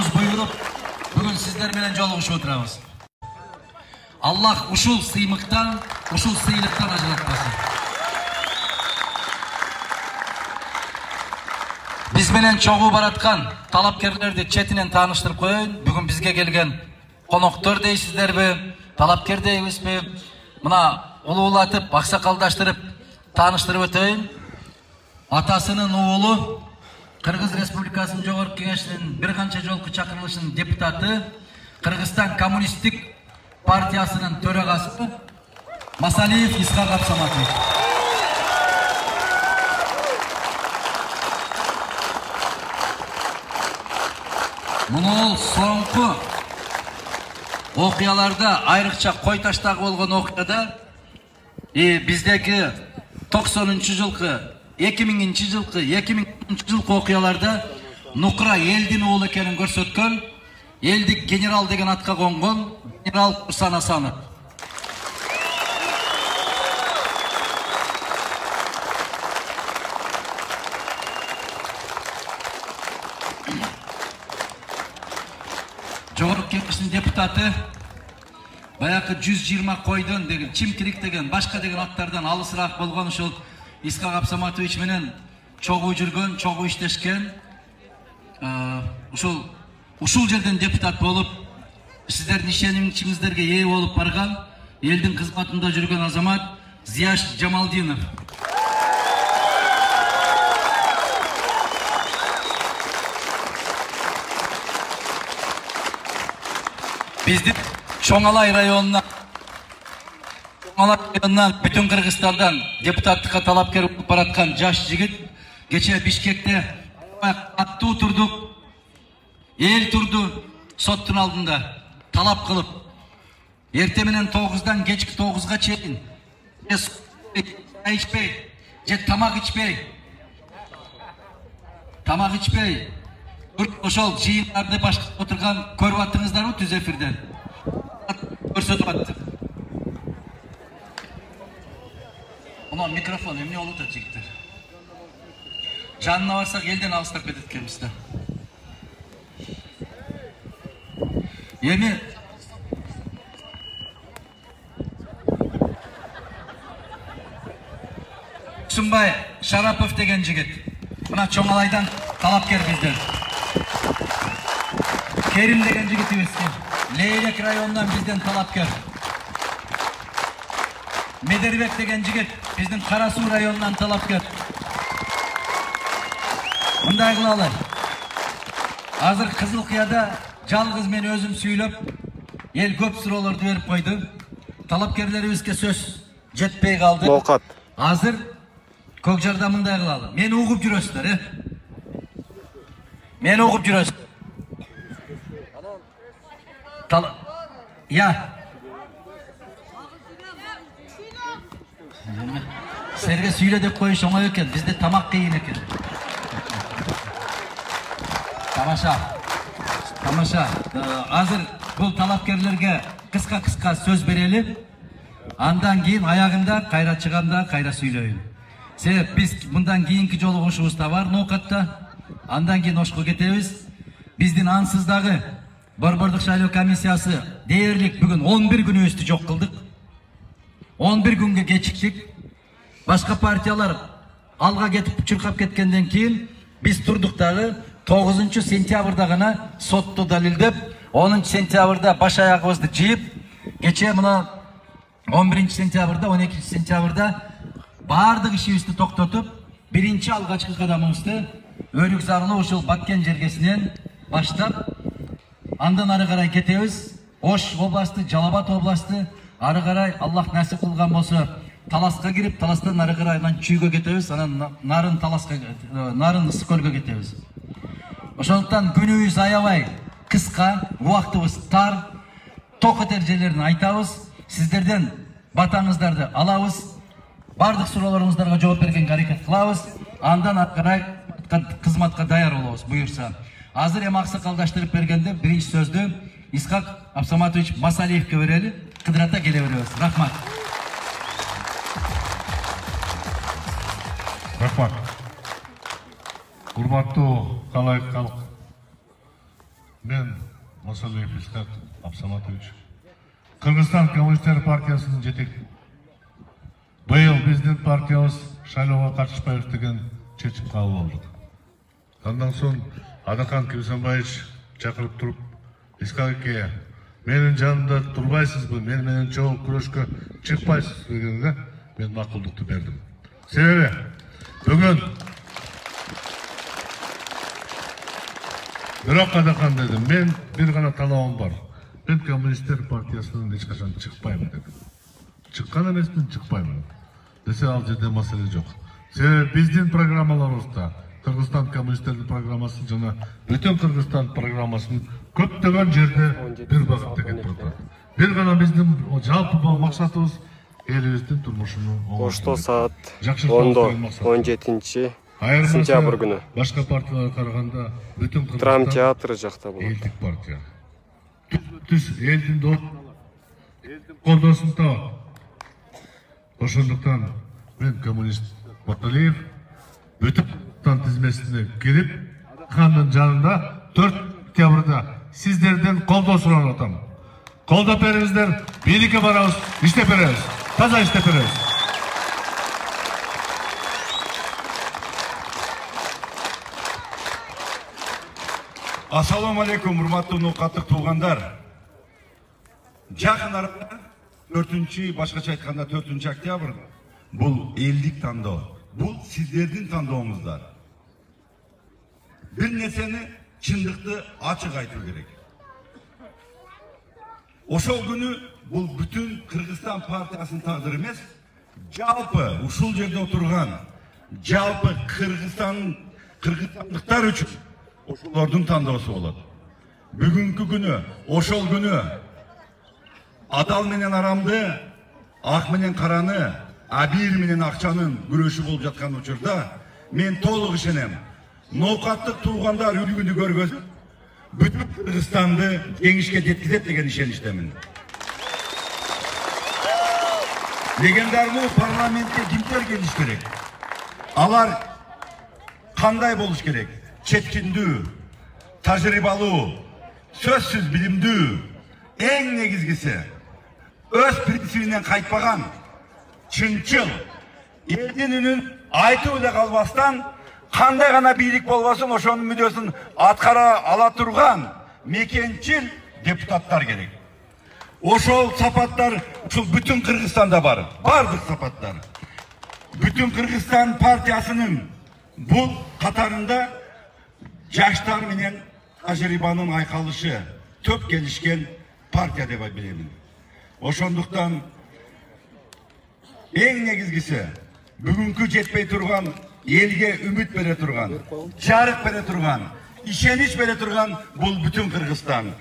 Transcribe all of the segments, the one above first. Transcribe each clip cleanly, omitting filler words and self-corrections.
Колуңуз буйруп, бүгүн сиздер менен жолугушуп отурабыз. Аллах ушул сыймыктан, ушул сыйлыктан ажыратпасын. Биз менен чогуу бараткан талапкерлерди четинен тааныштырып коеюн. Бүгүн бизге келген коноктор дейсиздерби, талапкер дейбизби? Мына улуулатып, аксакалдаштырып тааныштырып өтөйүн. Атасынын уулу, Кыргыз Республикасынын Жогорку Кеңешинин бир канча жолку чакырылышынын депутаты, Кыргызстан Коммунисттик партиясынын төрагасы Масалиев Исхак Абсаматович. Мунул соңку окуяларда, айрыкча Кой таштагы болгон окуяда биздеги 90-жылкы, 2000-жылкы, 2000-жылкы окуяларда Нукра элдин уулу экенин көрсөткөн, элдик генерал деген атка конгон генерал Курсан Асанов. Жогорку Кеңештин депутаты баягы 120 койдон деген, Чимкирик деген, башка деген аттардан алысыраак болгон ушул Исхак Абсаматович менен чогуу жүргөн, чогуу иштешкен. Ушул жерден депутат болуп, сиздердин ишенимиңиздерге ээ болуп барган, элдин кызматында жүргөн азамат Зияш Жамалдинов. Биздин Чоңалай районунан бүтүн Кыргызстандан депутаттыкка талапкер болуп бараткан жаш жигит кече Бишкекте аттуу турдук, эл турду соттун алдында талап кылып, эрте менен 9-дан кечки 9-га чейин чай ичпей, же тамак ичпей, ошол жыйындарды башкарып отурган көрүп аттыңыздарбы түз эфирден? Көрсөтүп атты. Мына микрофон эмне болуп атат жигиттер? Жанына барсак элден алыстап кетет экенбиз да. Эми Сунбай Шарапов деген жигит, мына Чоңалайдан талапкер бизден. Керим деген жигитибизге, Лейлек районунан бизден талапкер. Медербек деген жигит биздин Кара Суу районунан талапкер. Мындай кылалы. Азыр Кызылкыяда жалгыз мен өзүм сүйлөп, эл көп суроолорду берип койду. Талапкерлерибизге сөз жетпей калды. Азыр Көк Жарда мындай кылалы. Мени угуп жүрөсүздөр, Мени угуп жүрөсүздөр. Силерге сүйлө деп коюш оңой экен, бизде тамак кыйын экен. Тамаша. Азыр бул талапкерлерге кыска сөз берели. Андан кийин аягында кайра чыганда кайра сүйлөйүн. Себеп биз мындан кийинки жолугушубуз да бар ноокатта. Андан кийин ошко кетебиз. Биздин ансыздагы Борбордук шайлоо комиссиясы дээрлик бүгүн 11 күнүбүздү жок кылдык. 11 күнгө кечиктик. Башка партиялар алга кетип чуркап кеткенден кийин биз турдук дагы 9 сентябрда гана сотту далилдеп, 10 сентябрда баш аягыбызды жыйып, кече мына 11 сентябрда, 12 сентябрда бардык ишибизди токтотуп, биринчи алгачкы кадамыбызды Өрүк Зарлуу ушул Баткен жергесинен баштап, андан ары карай кетебиз. Ош областы, Жалал-Абад областы, ары карай Аллах насип кылган болсо Таласка кирип, Таластан ары карай Чүйгө кетебиз, анан Нарын Ысык көлгө кетебиз. Ошондуктан күнүбүз аябай кыска, убактыбыз тар, ток этер жерлерин айтабыз, сиздерден батаңыздарды алабыз, бардык суроолоруңуздарга жооп бергенге аракет кылабыз, андан ары карай кызматка даяр болобуз, буюрса. Азыр эми аксакалдаштырып бергенде биринчи сөздү Исхак Абсаматович Масалиевке берели, кыдырата келе беребиз. Рахмат. Рахмат. Урматтуу калайык калк. Мен Масалиев Искак Абсаматович, Кыргызстан Коммунисттер партиясының жетек. Быйыл биздин партиябыз шайлоого катышпайбыз деген чечим кабыл алдык. Андан соң Адакан Кебесенбаевич чакырып туруп, Искак эке, менин жанымда турбайсызбы, мен менен чогуу күрөшкө чыкпайсыз дегенге мен макулдукту бердим. Себеби бүгүн бирок Адакан дедим, мен бир гана талабым бар. Мен Коммунисттер партиясынан эч качан чыкпаймын дедим. Чыккан эмесмин, чыкпаймын. Десе ал жерде маселе жок. Себеби биздин программаларыбызда Кыргызстан коммунисттердин программасын жана бүтүн Кыргызстан программасын көптөгөн жерде бир багытта кетип турат. Бир гана биздин жалпы максатыбыз элибиздин турмушун Ошто саат 17 сентябрь күнү башка партияларга караганда бүтүн Драм театры жакта болот. Элдик партия. Түз элдин доп, элдин колдосун табат. Ошондуктан мен коммунист Баталиев бүтүн тан тизмесине кирип, хандын жанында 4 октябрда сиздерден колдоо сурап атам. Колдоп бериңиздер, бийликке барабыз, иштеп беребиз. Таза иштеп беребиз. Ассаламу алейкум, урматтуу ноокаттык туугандар. Жакын арада 4-чү, башкача айтканда 4 октябрь бул элдик тандоо. Бул сиздердин тандооңуздар. Бир нерсени чындыкты ачык айтуу керек. Ошол күнү бул бүтүн Кыргызстан партиясынын тагдыры эмес, жалпы ушул жерде отурган жалпы кыргызстандыктар үчүн ошолордун тандоосу болот. Бүгүнкү күнү, ошол күнү адал менен арамды, ак менен караны, абийир менен акчанын күрөшү болуп жаткан учурда мен толук ишенем. Ноокаттык туугандар үлгүнү көргөзүп, бүтүн Кыргызстанды жеңишке жеткизет деген ишеничтемин. Легендарный парламентке кимдер келиш керек? Алар кандай болуш керек? Четкиндүү, тажрыйбалуу, сөзсүз билимдүү, эң негизгиси өз принцибинен кайтпаган, чынчыл, элдин үнүн айтып эле калбастан, кандай гана бийлик болбосун ошонун мүдөөсүн аткара ала турган мекенчил депутаттар керек. Ошол сапаттар ушул бүтүн Кыргызстанда бар. Бардык сапаттар. Бүтүн Кыргызстан партиясынын бул катарында жаштар менен тажрыйбанын айкалышы төп келишкен партия деп билемин. Ошондуктан эң негизгиси бүгүнкү жетпей турган элге үмүт бере турган, жарык бере турган, ишенич бере турган бул бүтүн Кыргызстан.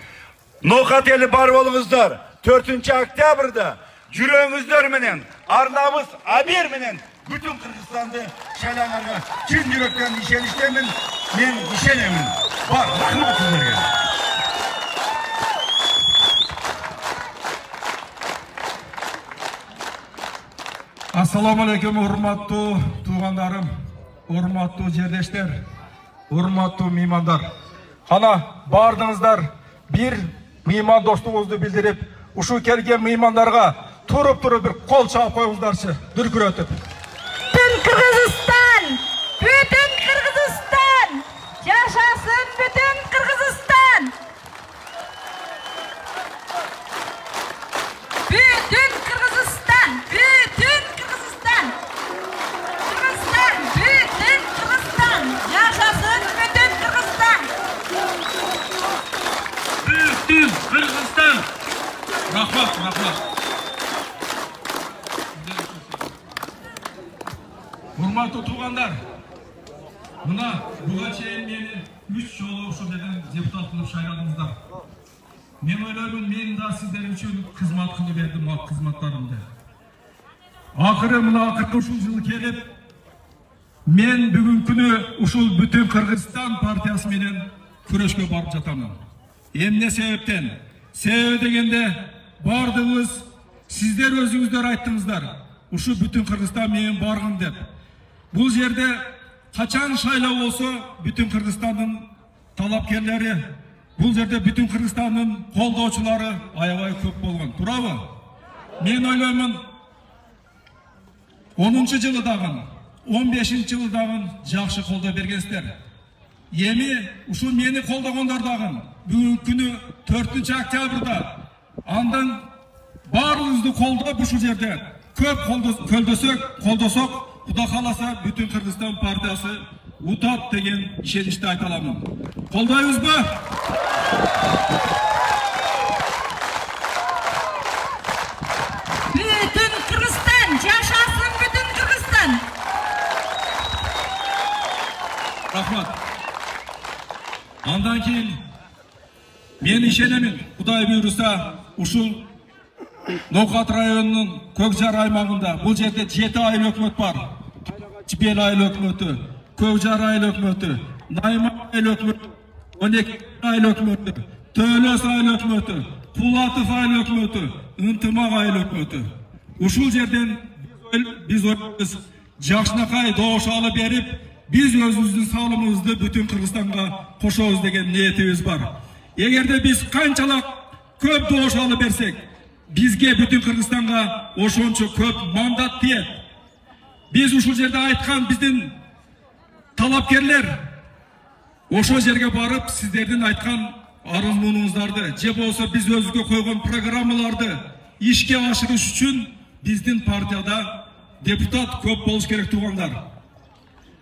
Ноокат эли бар болуңуздар. 4 октябрда жүрөгүңүздөр менен, арнабыз Абир менен бүтүн Кыргызстанды шайланарга чын жүрөктөн ишеничтемин, мен ишенемин. Бар, рахмат сиздерге. Ассаламу алейкум, урматтуу туугандарым, урматтуу жердештер, урматтуу меймандар. Кана бардыңыздар бир мейман достугуңузду билдирип, ушу келген меймандарга туруп бир кол чаап коюңуздарчы, дүркүрөтүп. Бүтүн Кыргызстан! Бүтүн Кыргызстан! Жашасын бүтүн Кыргызстан! Бүтүн Кыргызстан! Бүтүн Кыргызстан! Кыргызстан! Бүтүн Кыргызстан! Жашасын бүтүн Кыргызстан! Бүтүн Кыргызстан! Рахмат, рахмат. Урматтуу туугандар, мына буга чейин мени 3 жолу ушул жерден депутат кылып шайладыңыздар. Мен ойлоймун, мен да сиздер үчүн кызмат кылып бердим кызматтарымды. Акыры мына акыркы ушул жылы келип, мен бүгүнкү күнү ушул бүтүн Кыргызстан партиясы менен күрөшкө барып жатамын. Эмне себептен? Себеби дегенде бардыңыз, сиздер өзүңүздөр айттыңыздар. Ушу бүтүн Кыргызстан менен баргын деп. Бул жерде качан шайлоо болсо, бүтүн Кыргызстандын талапкерлери Бұл жерде бүтін Қырғызстанның қолдаушылары аябай көп болған. Турабы? Мен ойлаймын, 10-шы жылдағын, 15-ші жылдағын жақсы қолдау бергенсіздер. Еми, ушу мені қолдағандардағын, бүгін күні 4 октябрьда андан барлығызды қолдап ұшу жерде көп қолдасақ, Құда қаласа бүтін Қырғызстан партиясы ұтат деген шешімді айта аламын. Қолдаймыз ба? Бүтін Қырғызстан, жашасын бүтін Қырғызстан. Рахмат. Андан кейін мен ишенемін, Құдай бұйырса, ушул Ноқат районының Көкжар аймағында бұл жерде 7 айлы өкмөт бар. Чипел айлы өкмөтү, Көкжар айлы өкмөтү, Найман айлы өкмөтү, 12 айлы өкмөтү, Төлөс айлы өкмөтү, Пулатов айлы өкмөтү, Ынтымак айлы өкмөтү. Ушул жерден biz oyumuz Жақшынақай доошалы беріп, biz өзіміздің салымымызды бүтін Қырғызстанға қошауыз деген ниетimiz бар. Егерде біз қаншалық көп доошалы берсек, бізге бүтін Қырғызстанға ошончо көп мандат тиет. Біз ушул жерде айтқан біздің талапкерлер ошол жерге барып, сіздердің айтқан арыз-мұңыңыздарды, же болса біз өзүгө койгон программаларды ишке ашырыш үчүн біздің партияда депутат көп болуш керек туғандар.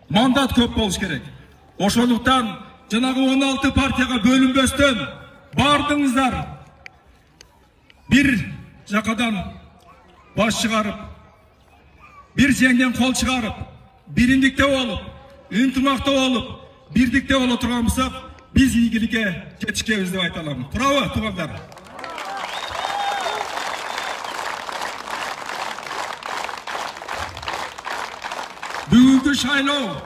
Мандат көп болуш керек. Ошондуктан жанагы 16 партияга бөлүнбөстөн бардыңыздар. Bir жакадан баш чыгарып, bir жеңден кол чыгарып, бириндикте болуп, ынтымакта болуп, бирдикте боло турган болсок, биз ийгиликке жетишкебиз деп айта алам. Туурабы, туугандар? Бүгүнкү шайлоо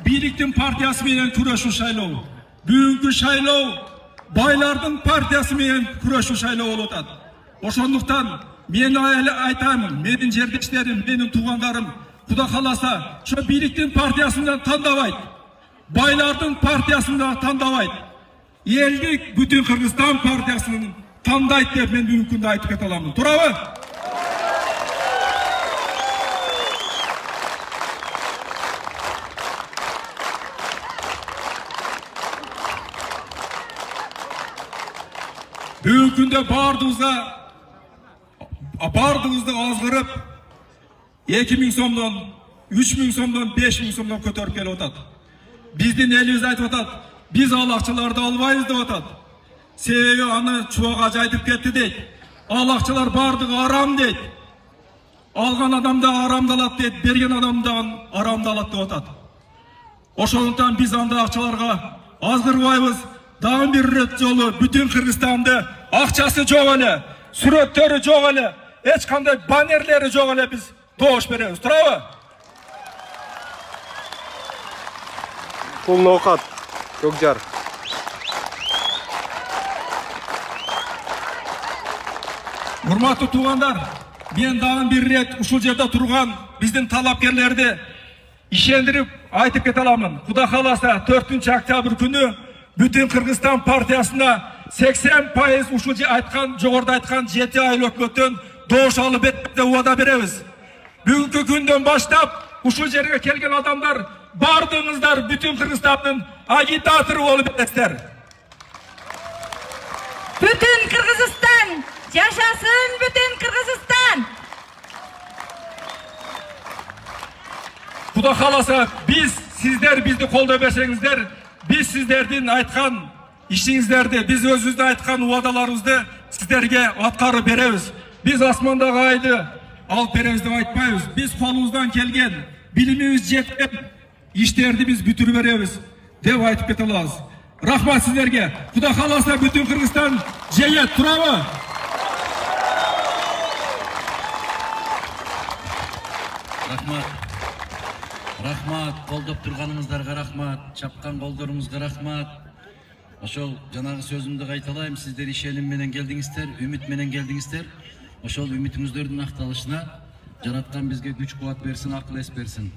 бийликтин партиясы менен күрөшүү шайлоо. Бүгүнкү шайлоо байлардын партиясы менен күрөшүү шайлоо болуп атат. Ошондуктан мен айтамын, менин жердештерим, менин туугандарым, Куда кааласа, ошо бийликтин партиясынан тандабайт, байлардын партиясынан тандабайт, элдик бүтүн Кыргызстан партиясын тандайт деп мен бүгүнкү күндө айтып кете аламын. Туурабы? Бүгүнкү күндө бардыгызды азгырып 2000 сомдон, 3000 сомдон, 5000 сомдон көтөрүп келип атат. Биздин элибиз айтып атат, биз ал акчаларды албайбыз деп атат. Себеби аны чубак айтып кетти дейт. Ал акчалар бардыгы арам дейт. Алган адамды арамдалат дейт, берген адамды арамдалат деп атат. Ошондуктан биз андай акчаларга азгырбайбыз. Дагы бир рет жолу бүтүн Кыргызстанды акчасы жок эле, сүрөттөрү жок эле, эч кандай баннерлери жок эле биз доош беребиз. Туурабы? Бул Ноқат, Көкжар. Урматтуу туугандар, мен дагы бир рет ушул жерде турган биздин талапкерлерди ишендирип айтып кете аламын. Куда кааласа 4 октябрь күнү бүтүн Кыргызстан партиясына 80% ушул айткан, жогоруда айткан 7 ай өкмөттөн доош алып деп убада беребиз. Бүгүнкү күндөн баштап ушул жерге келген адамдар бардыңыздар бүтүн Кыргызстандын агитатору болуп кетесиздер. Бүтүн Кыргызстан, жашасын бүтүн Кыргызстан. Куда кааласа сиздер бизди колдой берсеңиздер, biz sizlerden aytkan işinizlerde, biz özünüzde aytkan uadalarımızda sizlerge atkары beremiz. Biz asmandağı aydı alıp beremiz de aytmayız. Biz kolumuzdan kelgen, bilimimiz jetken işlerdi biz bütür beremiz. Dev aytıp kete alağız. Rahmat sizlerge. Kuda kalasa bütün Kırgızstan jeyet, turabı? Rahmat. Рахмат, колдоп турганыңыздарга рахмат, чапкан колдоруңузга рахмат. Ошол жанагы сөзүмдү кайталайм, сиздер ишеним менен келдиңиздер, үмүт менен келдиңиздер. Ошол үмүтүңүздөрдүн акталышына жараткан бизге күч кубат берсин, акыл эс берсин.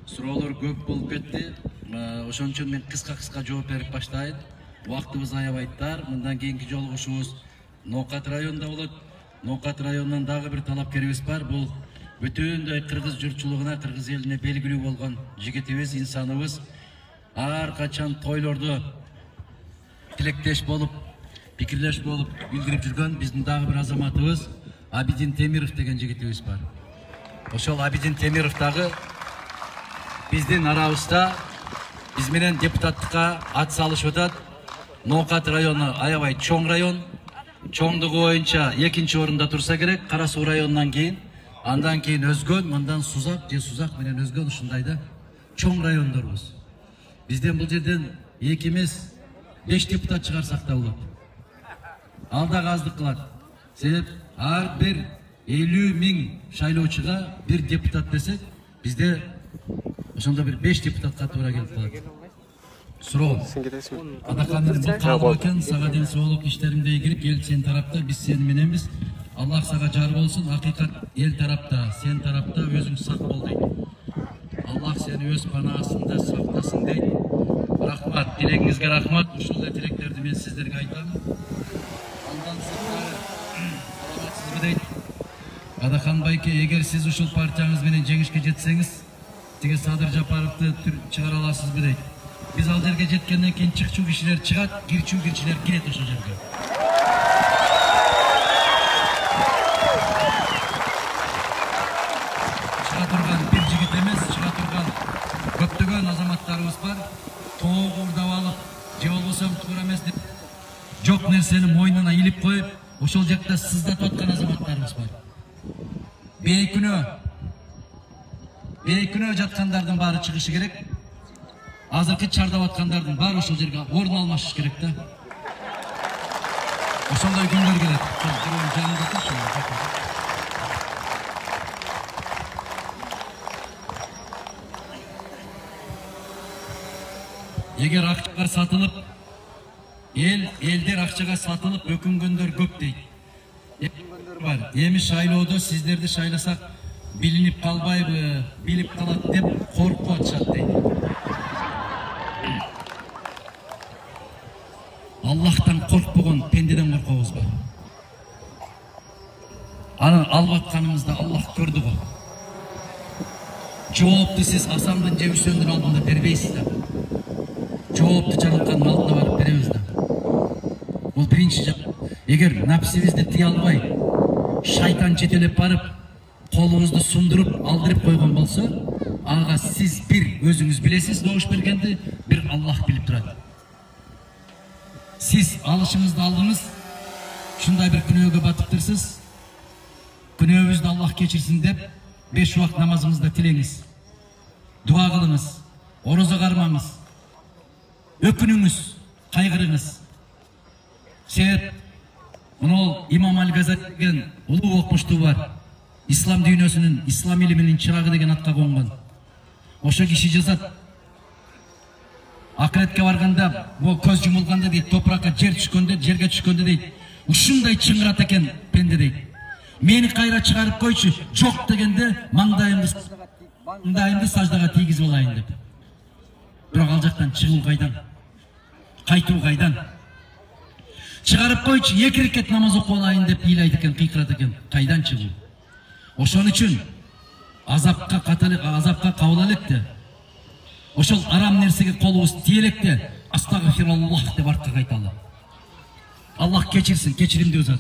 Суроолор көп болуп кетти. Ошон үчүн мен кыска жооп берип баштайын. Убактыбыз аябайттар. Мындан кийинки жолугушубуз Ноокат районунда болот. Ноокат районунан дагы бир талапкерибиз бар. Бул бүтүндөй кыргыз журтчулугуна, кыргыз элине белгилүү болгон жигитибиз, инсаныбыз. Ар качан тойлордо тилектеш болуп, пикирлеш болуп билдирип жүргөн биздин дагы бир азаматыбыз Абидин Темиров деген жигитибиз бар. Ошол Абидин Темиров дагы биздин арабызда биз менен депутаттыкка ат салышып атат. Ноокат району аябай чоң район. Чоңдугу боюнча 2-нчи орунда турса керек. Кара Суу районунан кийин, андан кийин Өзгөн, мындан Сузак же Сузак менен Өзгөн ушундай да чоң райондорбуз. Бизден бул жерден 2 эмес 5 депутат чыгарсак да болот. Ал дагы аздык кылат. Себеп ар бир 50 миң шайлоочуга бир депутат десек, бизде ошондо бир 5 депутатка туура келип калат. Суроо. Адаканын кабыл экен, сага ден соолук иштериңде кирип, эл сен тарапта, биз сени мененбиз. Аллах сага жар болсун, акыйкат эл тарапта, сен тарапта, өзүң сак бол дейт. Аллах сени өз панаасында сактасын дейт. Рахмат, тилегиңизге рахмат. Ушул тилектерди мен сиздерге айтам. Андан саламатсызбы дейт. Адахан байке, эгер сиз ушул партияңыз менен жеңишке жетсеңиз, тиги Садыр Жапаровду чыгара аласызбы дейт. Биз ал жерге жеткенден кийин чыкчу кишилер чыгат, кирчүү кишилер кирет ошол жерге. Чыга турган бир жигит эмес, чыга турган көптөгөн азаматтарыбыз бар. Тоогурдап алып, же болбосо туура эмес деп жок нерсени мойнуна илип коюп, ошол жакта сыздатып аткан азаматтарыбыз бар. Бейкүнөө жаткандардын баары чыгышы керек. Азыркы чардап аткандардын баары ошол жерге орун алмашыш керек да. Ошондой күндөр келет. Эгер акчага сатылып, элдер акчага сатылып өкүнгөндөр көп дейт. Бар. Эми шайлоодо сиздерди шайласак билинип калбайбы, билип калат деп коркуп атышат дейт. Аллахтан коркпогон пендеден коркобузбу? Аны алып атканыбызда Аллах көрдү го. Жоопту сиз Асамдын же Үсөндүн алдында бербейсиз да. Жоопту Жараткандын алдына барып беребиз да. Бул биринчи жак. Эгер напсибизди тие албай, шайтан жетелеп барып, колубузду сундуруп, алдырып койгон болсо, ага сиз бир өзүңүз билесиз добуш бергенди, бир Аллах билип турат. Сиз алышыңызды алдыңыз, шундай бир күнөөгө батыптырсыз. Күнөөбүздү Аллах кечирсин деп 5 убак намазыңызды тилеңиз. Дуа кылыңыз, орозо кармаңыз. Өкүнүңүз, кайгырыңыз. Себеп мына Имам Аль-Газали деген улуу окумуштуу бар. Ислам дүйнөсүнүн, ислам илиминин чырагы деген атка конгон. Ошо киши жазат. Акыретке барганда, бу көз жумулганда дейт, топуракка жер түшкөндө, жерге түшкөндө дейт, ушундай чыңырат экен пенде дейт. Мени кайра чыгарып койчу, жок дегенде маңдайымды саждага тийгизип алайын деп. Бирок ал жактан чыгуу кайдан? Кайтуу кайдан? Чыгарып койчу, 2 рекет намаз окуп алайын деп ыйлайт экен, кыйкырат экен. Кайдан чыгуу? Ошон үчүн азапка кабыл электе. Ошол арам нерсеге колубуз тиелекте, астагфируллах деп артка кайталы. Аллах кечирсин, кечиримдүү зат.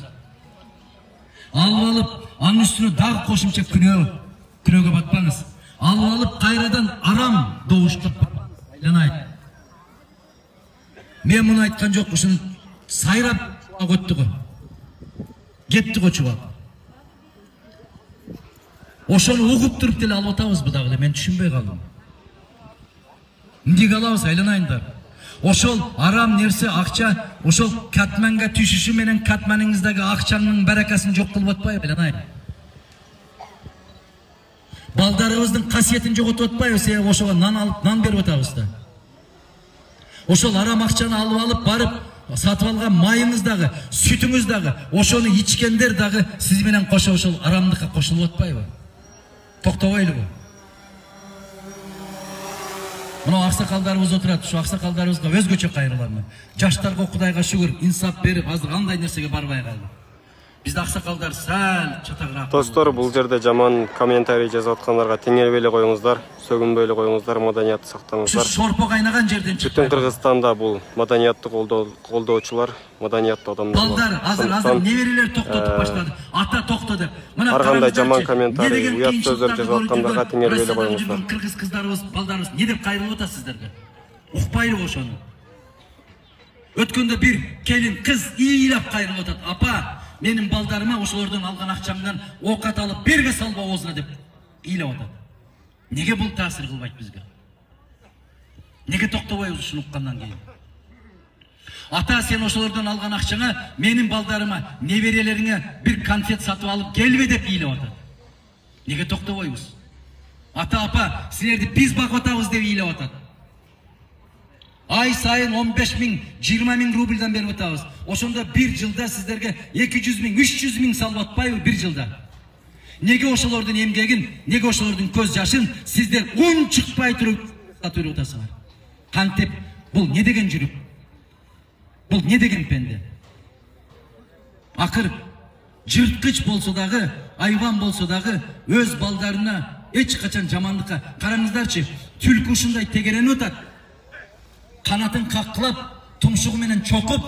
Алып алып, анын үстүнө дагы кошумча күнөөгө батпаңыз. Алып алып, кайрадан арам добуштап айланайт. Мен муну айткан жок, ушуну сайрап өттү го. Кетти го чубак. Ошону угуп туруп деле алып атабызбы дагы, мен түшүнбөй калдым. Эмнеге алабыз, айланайындар. Ошол арам нерсе, акча, ошол катманга түшүшү менен катманыңыздагы акчаңдын баракасын жок кылып атпайбы, айланайын. Балдарыбыздын касиетин жоготуп атпайбы, себеби ошого нан алып, нан берип атабыз да. Ошол арам акчаны алып алып барып, сатып алган майыңыз дагы, сүтүңүз дагы, ошону ичкендер дагы сиз менен кошо ошол арамдыкка кошулуп атпайбы? Токтобойлубу? Мына аксакалдарыбыз отурат, ушу аксакалдарыбызга өзгөчө кайрылам. Жаштарга Кудайга шүгүр, инсап берип, азыр андай нерсеге барбай калды. Bizde aksakалдар сәл чатагыраак. Достор, бул жерде жаман комментарий жазып аткандарга теңелбей эле коюңуздар, сөгүнбөй эле коюңуздар, маданиятты сактаңыздар. Шорпо кайнаган жерден чыкты. Бүтүн Кыргызстанда бул маданиятты колдоочулар, маданиятты адамдар. Балдар азыр неберелер токтотуп баштады. Ата токтоду. Мына ар кандай жаман комментарий, уят сөздөр жазып аткандарга теңелбей эле коюңуздар. Кыргыз кыздарыбыз, балдарыбыз не деп кайрылып атат сиздерге? Укпайлы ошону. Өткөндө бир келин кыз ыйлап кайрылып атат. Апа, менин балдарыма ошолордон алган акчаңдан оокат алып берге салба оозуна деп ыйлап атат. Неге бул таасир кылбайт бизге? Неге токтобойбуз ушуну уккандан кийин? Ата, сен ошолордон алган акчаңа менин балдарыма, неберелериңе бир конфет сатып алып келбе деп ыйлап атат. Неге токтобойбуз? Ата, апа, силерди биз багып атабыз деп ыйлап атат. Ай сайын 15 миң, 20 миң рубльдан берип атабыз. Ошондо бир жылда сиздерге 200 миң, 300 миң салып атпайбы бир жылда? Неге ошолордун эмгегин, неге ошолордун көз жашын сиздер ун чыкпай туруп атып атасыңар? Кантип бул не деген жүрүк? Бул не деген пенде? Акыр жырткыч болсо дагы, айван болсо дагы өз балдарына эч качан жамандыкка караңыздарчы. Түлкү ушундай тегеренип атат. Kanatın kaklap, tumşuğu menen çokup,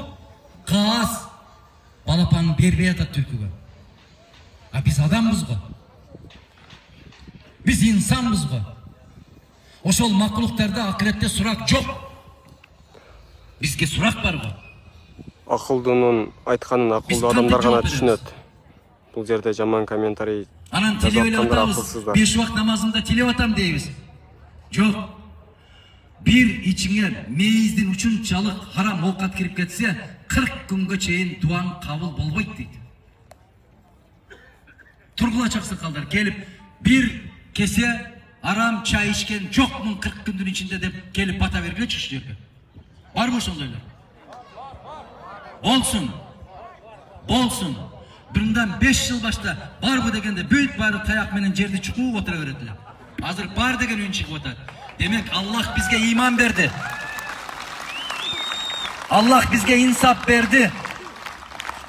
kağız, balapan berбей атат түлкүгө. А biz adamбыз го. Biz insanбыз го. Ошол макулуктарда акыретте сурак жок. Бизге сурак бар го. Акылдуунун айтканын акылдуу адамдар гана түшүнөт. Бул жерде жаман комментарий. Анан телеп атабыз. 5 убак намазында телеп атам дейбиз. Жок. Bir içine meyizden uçunçalık haram ovkat kirip ketse 40 күнгө чейин дуан кабыл болбойт дейт. Тургулач аксакалдар келип bir kese aram çay içken жокмун 40 күндүн içinde деп келип бата бергилечи ушул жерге. Барбы ошондойлор? Болсун. Болсун. Бұрындан 5 жыл башта барбы дегенде бүт бары таяк менен жерди чукуп отура берет эле. Азыр бар деген үн чыгып атат. Demek Allah bizge iman verdi. Allah bizge insap verdi.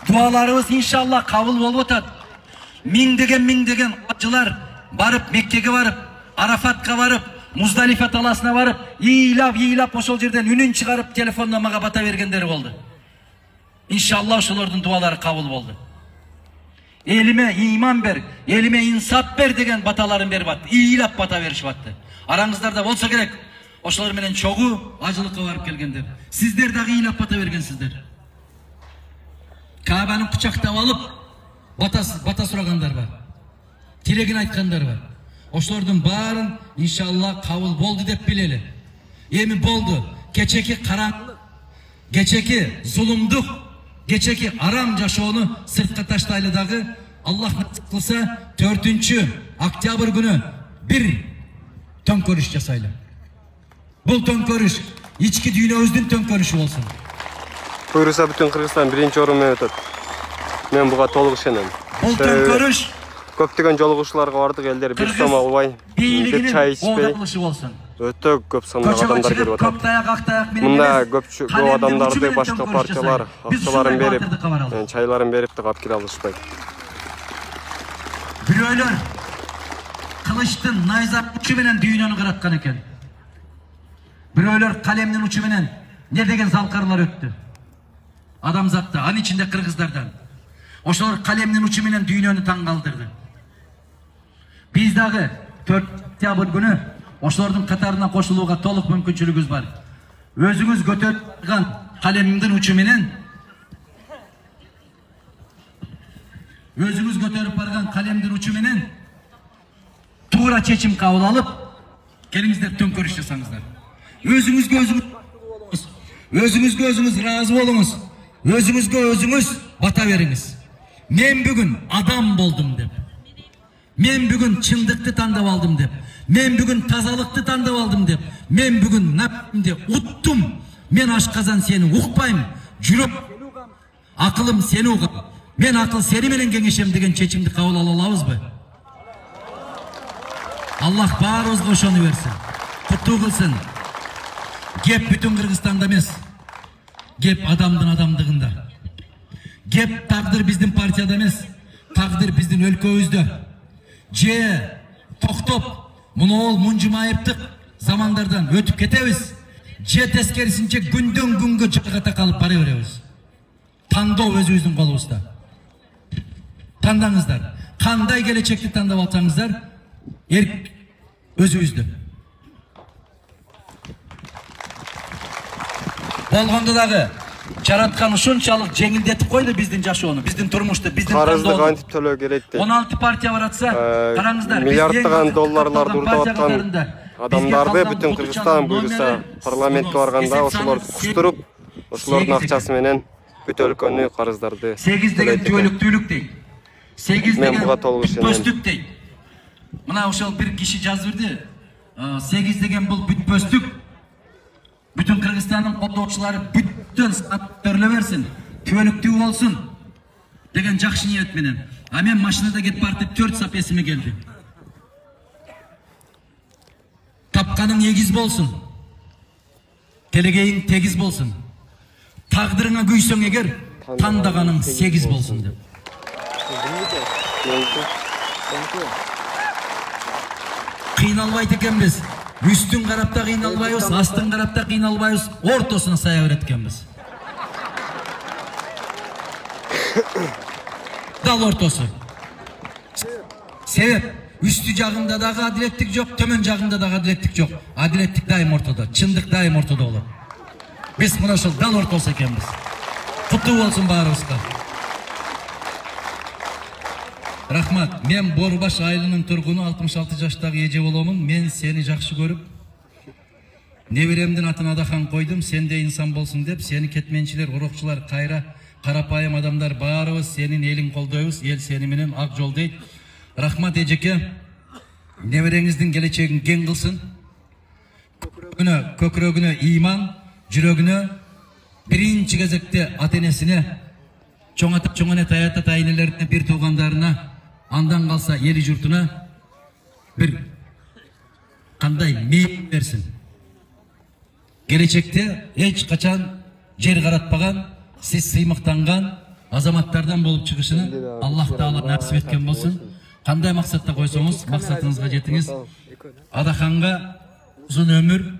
Dualarımız inşallah kabul bolup atat. Ming degen acılar barıp Mekke'ge varıp, Arafat'a varıp, Muzdalife talasına varıp, iyilap ошол жерден үнүн çıkarıp telefonla maga bata vergenleri oldu. İnşallah ошолордун duaları kabul oldu. Elime iman ver, elime insap ver degen bataların berip attı. İyilap bata verişip attı. Arаңыздарда болса керек. Ошолор менен чогуу ажылыкка барып келгендер. Сиздер дагы ыйлап бата бергенсиздер. Каабаны кучактап алып бата сурагандар бар. Тилегин айткандар бар. Ошолордун баарын иншалла кабыл болду деп билели. Эми болду. Кечеки караңгылык, кечеки зулумдук, кечеки арам жашоону сыртка таштайлы дагы Аллах насип кылса 4 октябрь күнү bir tönkörüş жасайлы. Бул төңкөрүш ички дүйнөбүздүн төңкөрүшү болсун. Буйруса бүтүн Кыргызстан 1-орун менен өтөт. Мен буга толук ишенем. Бул төңкөрүш көптөгөн жолугушууларга бардык элдер бир сома убай, бир чай ичпей өтө көп сандагы адамдар келип атат. Мында көп адамдарды башка партиялар акчаларын берип, чайларын берип да кап кире алышпайт. Бирөөлөр кылычтын найзап учу менен дүйнөнү караткан экен. Бирөөлөр калемдин учу менен не деген залкарлар өттү. Адамзатта, анын ичинде кыргыздардан. Ошолор калемдин учу менен дүйнөнү таң калтырды. Биз дагы 4 октябрь күнү ошолордун катарына кошулууга толук мүмкүнчүлүгүбүз бар. Өзүңүз көтөргөн калемдин учу менен өзүңүз көтөрүп барган калемдин учу менен туура чечим кабыл алып, келиңиздер төңкөрүш жасаңыздар. Өзүңүзгө өзүңүз ыраазы болуңуз. Өзүңүзгө өзүңүз бата бериңиз. Мен бүгүн адам болдум деп. Мен бүгүн чындыкты тандап алдым деп. Мен бүгүн тазалыкты тандап алдым деп. Мен бүгүн нафсимди уттум. Мен ашказан сени укпайм. Жүрөк акылым сени угам. Мен акыл сени менен кеңешем деген чечимди кабыл ала алабызбы? Аллах баарыбызга ошону берсин. Куттуу кылсын. Gep bütün Kırgızstanda emес. Gep adamdın adamdığında. Gep takdir bizim partiyada emес. Takdir bizim өлkөбүздө. Je toktop muну Мунжумаевдик zamanlardan ötüp ketebиз. Je teskerisinçe günden güngө jakata kalıp bara berебиз. Tandоо өзүбүздүн колубузда. Tandаңыздар. Кандай келечекти тандап алсаңыздар, эрк өзүбүздө. Болгондо дагы жараткан ушунчалык жеңилдетип койду биздин жашоону, биздин турмушту, биздин карызды тандоону. кантип төлөө керек дейт. 16 партия бар атса, караңыздар, миллиарддаган долларларды урдап аткан адамдарды бүтүн Кыргызстан буюрса парламентке барганда ошолорду куштуруп, ошолордун акчасы менен бүт өлкөнү карыздарды 8 деген түбөлүктүүлүк дейт. 8 деген бүтпөстүк дейт. Мына ошол бир киши жазып берди. 8 деген бул бүтпөстүк. Bütün Kırgızstan'ın koldoqçuları bütün törle versin, tüvelüktüğü olsun degen жақшы niyet menen. Men maşinada ketip barıp 4 sap esime geldi. Tapkanın egiz bolsun, telegeyin tegiz bolsun. Taqdırına güysöň eger, tandagaның 8 bolsun dep. Kıynalbayt ekenbiz. Üstün karapta kıynalbayız, astın karapta kıynalbayız, ortasına saya öğretkenbiz. Dal ortası. Sebep, üstü jagında dağı adilettik yok, tömön jagında dağı adilettik yok. Adilettik daim ortada, çındık daim ortada olur. Biz mına şol dal ortası ekenbiz. Kutlu olsun barыбызга. Rahmat, men Borbaş айылынын turgunu 66 жаштагы эже боломун. Men seni жакшы көрүp, неберемдин атын Адахан койдум, sen de insan bolsun деп, seni ketменчилер, урукчулар, кайра карапайым адамдар баарыбыз сенин элиң колдойбуз, эл сени менен ак жол дейт. Рахмат эжеке, небереңиздин келечегин кең кылсын. Көкүрөгүнө ыйман, жүрөгүнө биринчи кезекте ата-энесине, чоң таята тайнелерине, бир туугандарына, андан калса эли журтуна бир кандай мейил берсин. Келечекте эч качан жер каратпаган, сиз сыймыктанган азаматтардан болуп чыгышыны Аллах Таала насип эткен болсун. Кандай максатта койсоңуз, максатыңызга жетиңиз. Адаханга узун өмүр,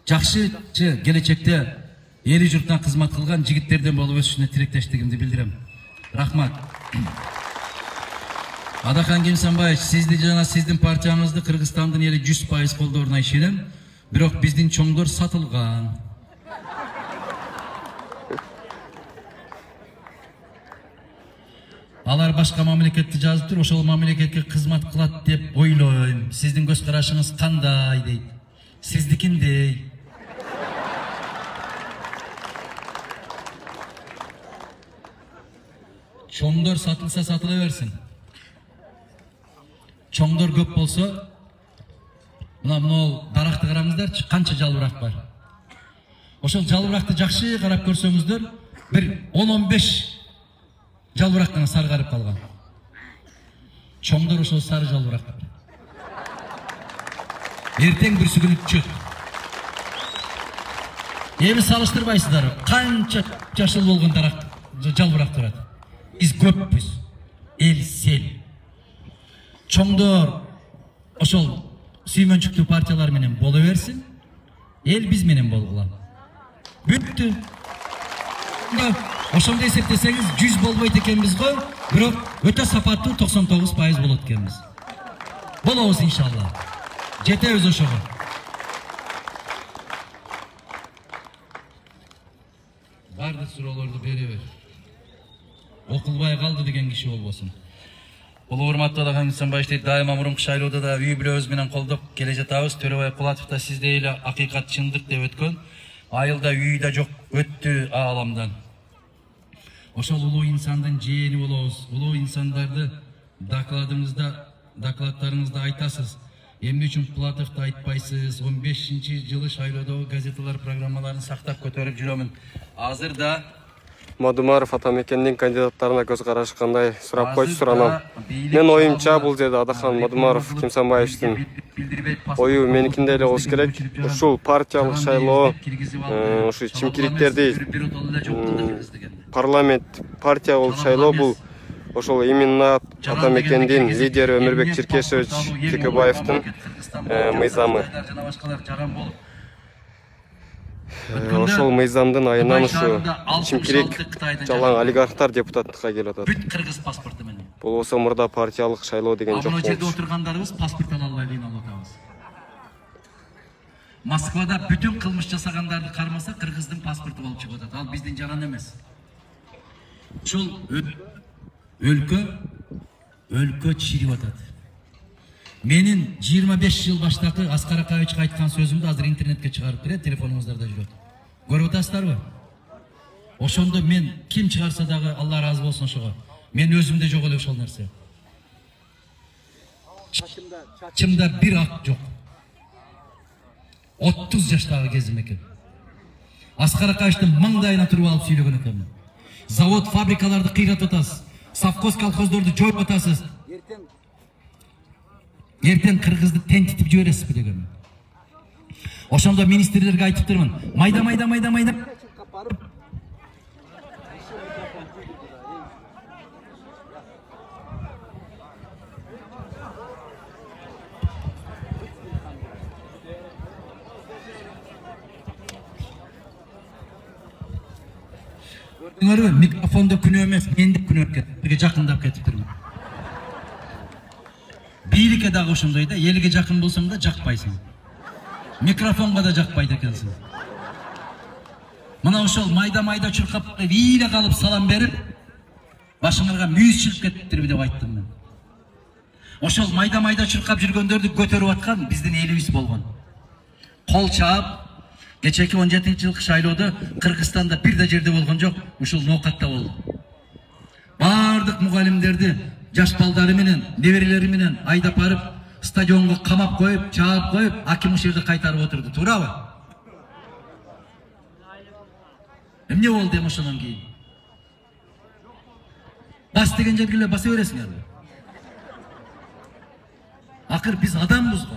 жакшы келечекте эли журтуна кызмат кылган жигиттерден болуп өсүшүнө тилектештигимди билдирем. Рахмат. Адахан Кемсанбаевич, сизди жана сиздин партияңызды Кыргызстандын эли 100% колдооруна ишенем. Бирок биздин чоңдор сатылган. Алар башка мамлекетти жазыптыр, ошол мамлекетке кызмат кылат деп ойлойм. Сиздин көз карашыңыз кандай дейт? Сиздикиндей. Чоңдор сатылса сатыла берсин. Чоңдор көп болсо, мына даракты караңыздарчы, канча жалбырак бар. Ошол жалбыракты жакшы карап көрсөңүздөр, бир 10-15 жалбырак гана саргарып калган. Чоңдор ошол сары жалбырак. Эртең бир сүгүнүп чөт. Эми салыштырбайсыздар, канча жашыл болгон дарак жалбырак турат. Биз көппүз, эл сел. Чоңдор ошол сүймөнчүктүү партиялар менен боло берсин, эл биз менен болгула. Бүттү. Ошондой эсептесеңиз 100 болбойт экенбиз го, бирок өтө сапаттуу 99% болот экенбиз. Болобуз иншалла. Жетебиз ошого. Бардык суроолорду бере бер. Окулбай калды деген киши болбосун. Бул урматтуу Адахан Кемсанбаевич дайыма мурунку шайлоодо да үй бүлөбүз менен колдоп келе жатабыз. Төрөбай Кулатов да сиздей эле акыйкат чындык деп өткөн. Айылда үй да жок, өттү ааламдан. Ошол улуу инсандын жээнин болобуз. Улуу инсандарды докладтарыңызда айтасыз. Эмне үчүн Пулатовду айтпайсыз? 15-жылы шайлоодогу газеталар программаларын сактап көтөрүп жүрөмүн. Азыр да Мадумаров Атамекендин кандидаттарына көз карашы кандай сурап койчу суранам. Мен оюмча бул жерде Адахан Мадумаров Кимсанбаевдин ою меникинде эле болуш керек. Ушул партиялык шайлоо ушу чимкириктерди парламент партия болуп шайлоо бул ошол именно Атамекендин лидери Өмүрбек Черкешевич Текебаевдин мыйзамы. Ошол мыйзамдын айынан ушу чимкирик жалаң олигархтар депутаттыкка келип атат. Бүт кыргыз паспорту менен. Болбосо мурда партиялык шайлоо деген жок. Мына жерде отургандарыбыз паспорт ала албай алып атабыз. Москвада бүтүн кылмыш жасагандарды кармаса кыргыздын паспорту болуп чыгып атат. Ал биздин жаран эмес. Ушул өлкө чирип атат. Менин 25 жыл баштакы Аскар Акаевичке айткан сөзүмдү азыр интернетке чыгарып берет, телефонуңуздарда жүрөт. Көрүп атасыздарбы? Ошондо мен ким чыгарса дагы Алла разы болсун ошого. Мен өзүмдө жок эле ошол нерсе. Чачымда бир ак жок. 30 жаштагы кезим экен. Аскар Акаевичтин маңдайына туруп алып сүйлөгөн экенмин. Завод, фабрикаларды кыйратып атасыз. Совхоз, колхоздорду жоюп атасыз. Эртең кыргызды тентитип жибересизби деген. Ошондо министрлерге айтып турмун. Майда. Микрофонда күнөө эмес, менде күнөө кетти. Бирге жакындап кетиптирмин. Бийликке дагы ошондой да, элге жакын болсоң да жакпайсың. Микрофонго да жакпайт экенсиң. Мына ошол майда чуркап, бийле калып салам берип, башыңарга мүйүз чилип кетиптирби деп айттым мен. Ошол майда чуркап жүргөндөрдү көтөрүп аткан биздин элибиз болгон. Кол чаап, кечеки 17-жылкы шайлоодо Кыргызстанда бир да жерде болгон жок, ушул Ноокатта болду. Бардык мугалимдерди жаш балдары менен, неберелери менен айдап барып, стадионго камап коюп, чаап коюп, аким ушул жерде кайтарып отурду. Туурабы? Эмне болду эми ошондон кийин? Бас деген жерге эле баса бересиңерби? Акыр биз адамбыз го.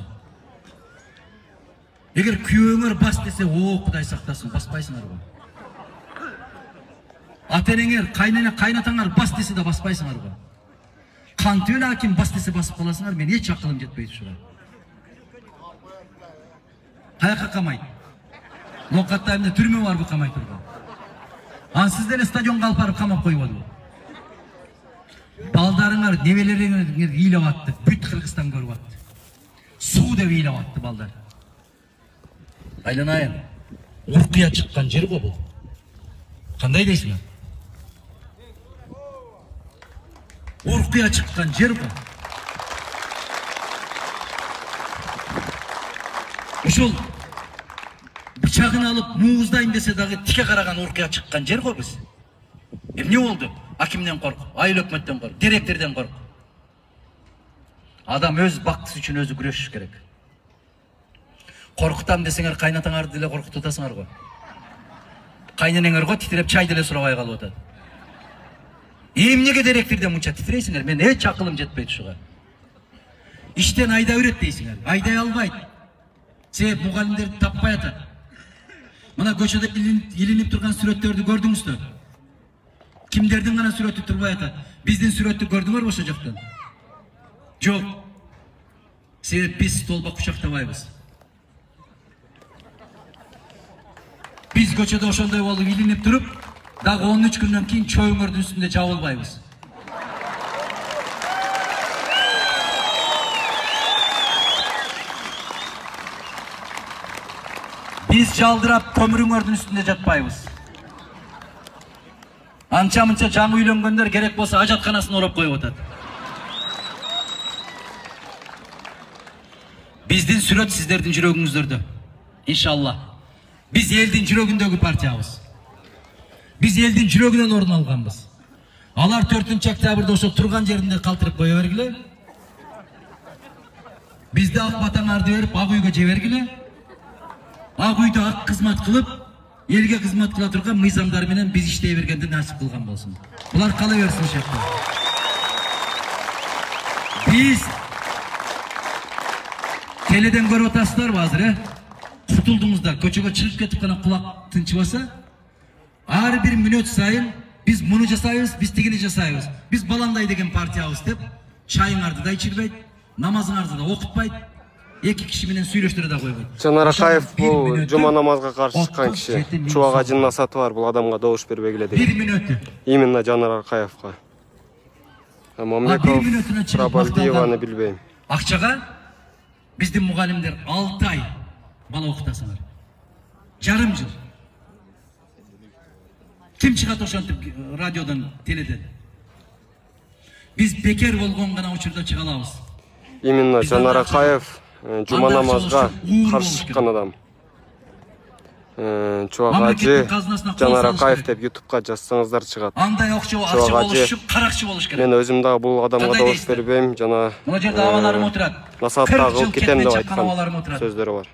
Эгер күйөөңөр бас десе, о, Кудай сактасын, баспайсыңарбы? Ата-энеңер, кайнатаңар бас десе да баспайсыңарбы? Кантип эле аким бас десе басып каласыңар, мен эч акылым жетпейт ушуга. Каяка камайт? Ноокатта эмне түрмө барбы камай турган? Ан сиз деле стадионго алып барып камап коюп атпайбы? Балдарыңар, небелериңер ыйлап атты, бүт Кыргызстан көрүп атты. Суу деп ыйлап атты балдар. Айланайын, уркуя чыккан жер го бул. Кандай дейсиңер? Уркуя чыккан жер го. Ушул бычагын алып мууздайм десе дагы тике караган уркуя чыккан жер го биз. Эмне болду? Акимден корк, айыл өкмөттөн корк, директордон корк. Адам өз бактысы үчүн өзү күрөшүш керек. Коркутам десеңер кайнатаңарды деле коркутуп атасыңар го. Кайненеңер го титиреп чай деле сурабай калып атат. Эмнеге директордон мынча титирейсиңер? Мен эч акылым жетпейт ушуга. Иштен айда берет дейсиңер. Айдай албайт. Себеп мугалимдерди таппай атат. Мына көчөдө илинип турган сүрөттөрдү көрдүңүздөр. Кимдердин гана сүрөтү турбай атат? Биздин сүрөттү көрдүңөрбү ошо жактан? Жок. Себеп биз столба кучактабайбыз. Biz көчөдө ошондой болуп илинип туруп, дагы 13 күндөн кийин чөйүңөрдүн үстүндө жабылбайбыз. Biz жалдырап көмүрүңөрдүн үстүндө жатпайбыз. Анча-мынча жаңы үйлөнгөндөр керек болсо ажатканасын ороп коюп атат. Биздин сүрөт сиздердин жүрөгүңүздөрдө. Иншалла. Biz elдің жүрөгүндөгү партиябыз. Biz elдің жүрөгүнөн орун алганбыз. Алар 4 октябрда ошо турган жеринде калтырып кое бергиле. Бизде ак батаңарды берип, ак үйгө жибергиле. Ак үйдө ак кызмат кылып, Elge kızmat kıla turgan mыйзамдар менен биз иштей бергенди насип кылган болсун. Булар кала берсин шектер. Биз теледен көрүп атасыздарбы азыр, Кутулдуңуздар, көчөгө чыгып кетип кана кулак тынчыбаса, ар бир мүнөт сайын биз муну жасайбыз, биз тигини жасайбыз. Биз балаңдай деген партиябыз деп, чайыңарды да ичирбейт, намазыңарды да окутпайт, эки киши менен сүйлөштүрө да койбойт. Жанар Акаев бул жума намазга каршы чыккан киши. Чубак ажынын насаты бар, бул адамга добуш бербегиле деген. 1 мүнөтү. Именно Жанар Акаевга. Мамлеков, Рабалдиеваны билбейм. Акчага биздин мугалимдер 6 ай бала окутасыңар. Жарым жыл. Ким чыгат ошентип радиодон, теледен? Биз бекер болгон гана учурда чыга алабыз. Именно Жанар Акаев жума намазга каршы чыккан адам. Чубак ажы Жанар Акаев деп YouTube'га жазсаңыздар чыгат. Андай акча болуш үчүн каракчы болуш керек. Мен өзүм дагы бул адамга добуш бербейм, жана мына жерде абаларым отурат. Насаатта кылып кетем деп айткан сөздөрү бар.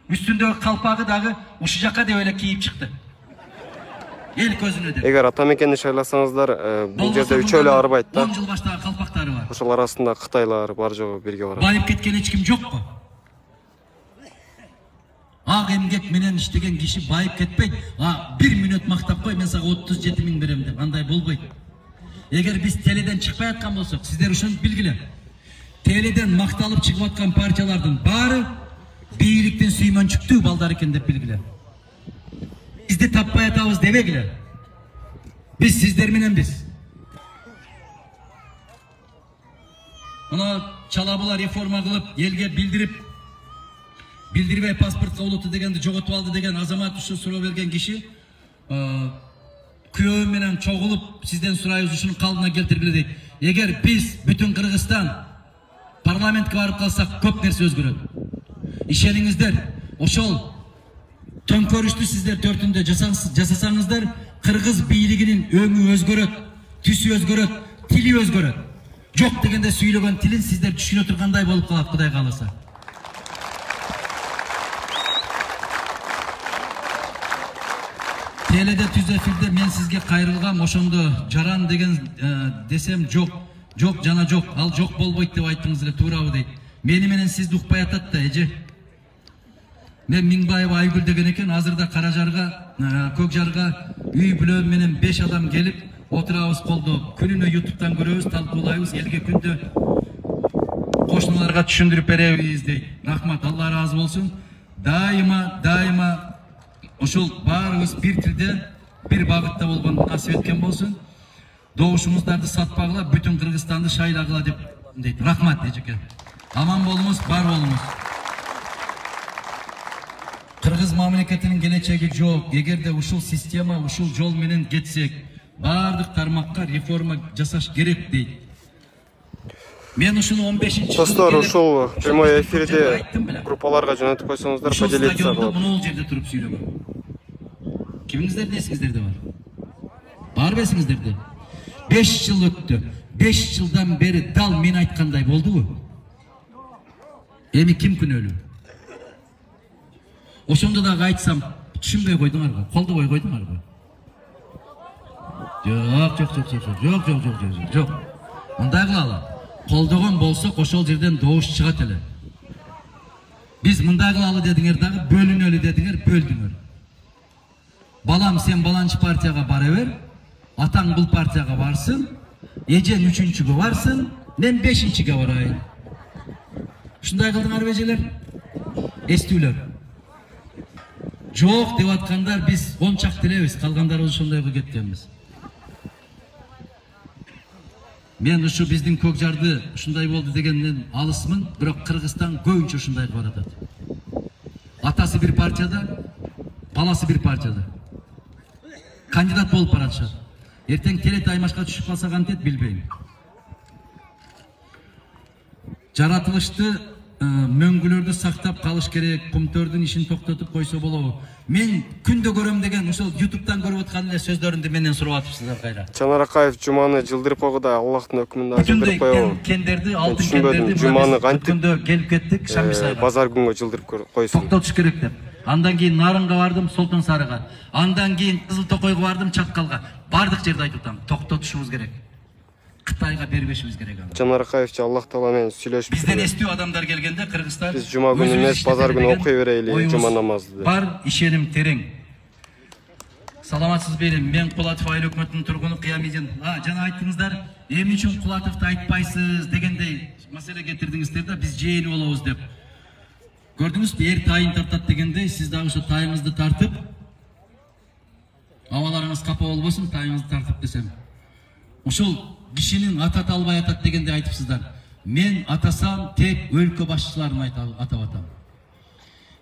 Үстүндөгү калпагы дагы ушу жака деп эле кийип чыкты. Эл көзүнө деп. Эгер атамекенди шайласаңыздар, бул жерде үчөө эле арбайт да. 10 жыл баштагы калпактары бар. Ошол арасында Кытайлар бар жогу бирге барат. Байып кеткен эч ким жокпу? Ак эмгек менен иштеген киши байып кетпейт. 1 мүнөт мактап кой, мен сага 37 000 берем деп. Андай болбойт. Эгер биз теледен чыкпай аткан болсок, сиздер ушуну билгиле. Теледен макталып чыгып аткан партиялардын баары бийликтен сүймөнчүктүү балдар экен деп билгиле. Бизди таппай атабыз дебегиле. Биз сиздер менен биз. Мына чалабылар реформа кылып, элге билдирбей паспортко улутту дегенди жоготуп алды деген Азамат ушул суроо берген киши күйөө менен чогулуп сизден сурайбыз ушунун калдына келтиргиле дейт. Эгер биз бүтүн Кыргызстан парламентке барып калсак көп нерсе өзгөрөт. Ишениңиздер, ошол төңкөрүштү сиздер төртүндө жасасаңыздар, кыргыз бийлигинин өңү өзгөрөт, түсү өзгөрөт, тили өзгөрөт. Жок дегенде сүйлөгөн тилин сиздер түшүнө тургандай болуп калат, Кудай кааласа. Теледе түз эфирде мен сизге кайрылгам, ошондо жаран деген десем жок, жок жана жок, ал жок болбойт деп айттыңыз эле, туурабы дейт. Мени менен сизди укпай атат да, эже. Мен Миңбаева Айгүл деген экен, азырда Каражарга, Көкжарга үй бүлөм менен 5 адам келип отурабыз колдо. Күнүнө YouTube'дан көрөбүз, талкуулайбыз, элге күндө кошуналарга түшүндүрүп беребиз дейт. Рахмат, Алла разы болсун. Дайыма ошол баарыбыз бир тилде, бир багытта болгон насип эткен болсун. Добушуңуздарды сатпагыла, бүтүн Кыргызстанды шайлагыла деп дейт. Рахмат эжеке. Аман болуңуз, бар болуңуз. Кыргыз мамлекетинин келечеги жок. Эгерде ушул система, ушул жол менен кетсек, бардык тармакка реформа жасаш керек дейт. Мен ушуну 15-чи Достор, ушул прямой эфирде группаларга жөнөтүп койсоңуздар, поделиться болот. Мына жерде туруп сүйлөгөн. Кимиңиздерде эсиңиздерде бар? Бар бесиңиздерде? 5 жыл өттү. 5 жылдан бери дал мен айткандай болдубу? Эми ким күнөөлүү? Ошондо дагы айтсам, түшүнбөй койдуңарбы? Колдобой койдуңарбы? Жок. Мындай кылалы. Колдогон болсок, ошол жерден добуш чыгат эле. Биз мындай кылалы дедиңер дагы, бөлүнөлү дедиңер, бөлдүңөр. Балам, сен баланчы партияга бара бер, атаң бул партияга барсын, эжең 3-чүгө барсын, мен 5-чиге барайын. Ушундай кылдыңар бежелер? Эстүүлөр. Жок деп аткандар биз 10 чак делебиз, калгандарыбыз ошондой кылып кеткенбиз. Мен ушу биздин Көкжарды ушундай болду дегенден алысмын, бирок Кыргызстан көбүнчө ушундай кылып атат. Атасы бир партияда, баласы бир партияда. Кандидат болуп баратышат. Эртең телет аймашка түшүп калса кантет билбейм. Жаратылышты мөңгүлөрдү сактап калыш керек, Кумтөрдүн ишин токтотуп койсо болобу? Мен күндө көрөм деген ошол YouTube'дан көрүп аткан эле сөздөрүндү менден сурап атыпсыздар кайра. Жанар Акаев жуманы жылдырып койгуда, Аллахтын өкмүндө жылдырып койбу. Кендерди, алтын кендерди жуманы кантип күндө келип кеттик, Шамбисайга. Базар күнгө жылдырып койсун. Токтотуш керек деп. Андан кейін Нарынға бардым, Солтан Сарыға. Андан кейін Қызыл Тоқойға бардым, Чатқалға. Бардық жерде айтып отырмын, тоқтатышымыз керек. Қытайға бербешіміз керек. Жанаркаевич, Аллах Тааламен сүйлөшүп. Бизден естүү адамдар келгенде Кыргызстан Биз жума күнү эмес, базар күнү окуй берели жума намазды. Бар, ишеним терең. Саламатсыз бейли, мен Кулатов айыл өкмөтүнүн тургуну Кыямидин. Жана айттыңыздар, эмне үчүн Кулатовду айтпайсыз дегендей маселе кетирдиңиздер да, биз жээни болобуз деп. Көрдүңүзбү, эр тайын тартат дегендей, сиз дагы ошо тайыңызды тартып, абаларыңыз капа болбосун, тайыңызды тартып десем. Ушул кишинин атат албай атат дегенде айтыпсыздар. Мен атасам тек өлкө башчыларын атап атам.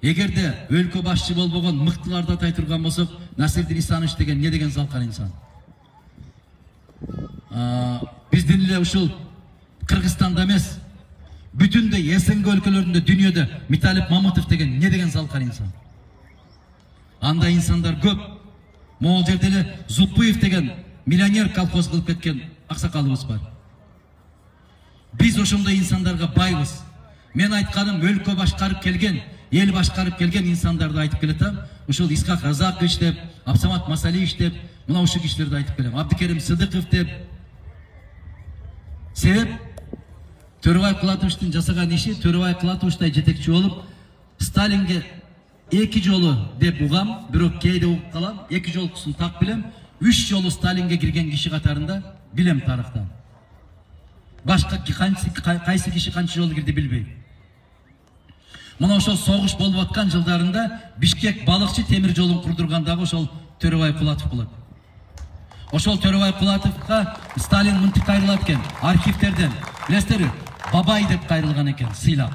Эгерде өлкө башчы болбогон мыктыларды атай турган болсок, Насирдин Исанович деген не деген залкан инсан. Биздин эле ушул Кыргызстанда эмес, бүтүндөй СНГ өлкөлөрүндө, дүйнөдө Миталип Мамытов деген не деген залкан инсан. Андай инсандар көп. Могул жерде эле Зупуев деген миллионер колхоз кылып кеткен аксакалыбыз бар. Биз ошондой инсандарга байбыз. Мен айтканым, өлкө башкарып келген, эл башкарып келген инсандарды айтып келетем. Ушул Исхак Разакович деп, Абсамат Масалиевич деп, мына ушул кишилерди айтып келем. Абдикерим Сыдыков деп. Себеп Төрөбай Кулатовичтин жасаган иши, Төрөбай Кулатовичтай жетекчи болуп, Сталинге 2 жолу деп угам, бирок кейде угуп калам, 2 жолкусун так билем, 3 жолу Сталинге кирген киши катарында билем тарыхтан. Башка кайсы киши канча жолу кирди билбейм. Мына ошол согуш болуп аткан жылдарында Бишкек балыкчы темир жолун курдургандагы ошол Төрөбай Кулатов болот. Ошол Төрөбай Кулатовго Сталин мынтип кайрылат экен, архивтерден. Билесиздерби, бабай деп кайрылган экен, сыйлап.